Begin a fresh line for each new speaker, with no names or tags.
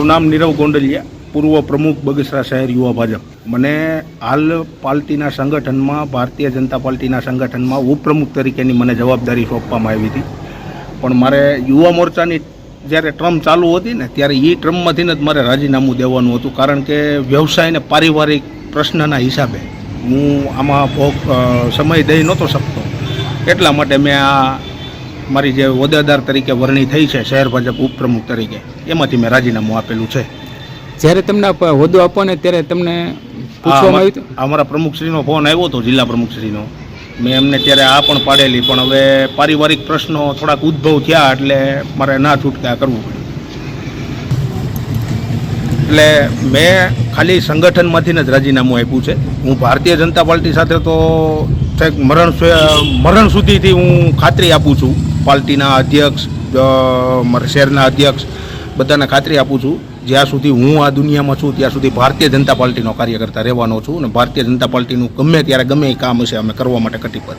મારું નામ નીરવ ગોંડલિયા, પૂર્વ પ્રમુખ બગસરા શહેર યુવા ભાજપ. મને હાલ પાર્ટીના સંગઠનમાં, ભારતીય જનતા પાર્ટીના સંગઠનમાં ઉપપ્રમુખ તરીકેની મને જવાબદારી સોંપવામાં આવી હતી. પણ મારે યુવા મોરચાની જ્યારે ટ્રમ ચાલુ હતી ને, ત્યારે એ ટ્રમમાંથી જ મારે રાજીનામું દેવાનું હતું. કારણ કે વ્યવસાય અને પારિવારિક પ્રશ્નના હિસાબે હું આમાં સમય દઈ નહોતો શકતો. એટલા માટે મેં આ મારી જે હોદ્દેદાર તરીકે વરણી થઈ છે શહેર ભાજપ ઉપપ્રમુખ તરીકે, એમાંથી મેં રાજીનામું આપેલું છે.
જ્યારે તમને હોદ્દો આપવાનો ત્યારે તમને પૂછવામાં આવ્યું હતું?
અમારા પ્રમુખશ્રીનો ફોન આવ્યો હતો, જિલ્લા પ્રમુખશ્રીનો. મેં એમને ત્યારે આ પણ પાડેલી, પણ હવે પારિવારિક પ્રશ્નો થોડાક ઉદ્ભવ થયા એટલે મારે ના છૂટકા કરવું પડ્યું. એટલે મેં ખાલી સંગઠનમાંથી જ રાજીનામું આપ્યું છે. હું ભારતીય જનતા પાર્ટી સાથે તો મરણ સુધીથી હું ખાતરી આપું છું. પાર્ટીના અધ્યક્ષ, મારા શહેરના અધ્યક્ષ બધાને ખાતરી આપું છું, જ્યાં સુધી હું આ દુનિયામાં છું ત્યાં સુધી ભારતીય જનતા પાર્ટીનો કાર્યકર્તા રહેવાનો છું. અને ભારતીય જનતા પાર્ટીનું ગમે ત્યારે ગમે એ કામ હશે અમે કરવા માટે કટિબદ્ધ.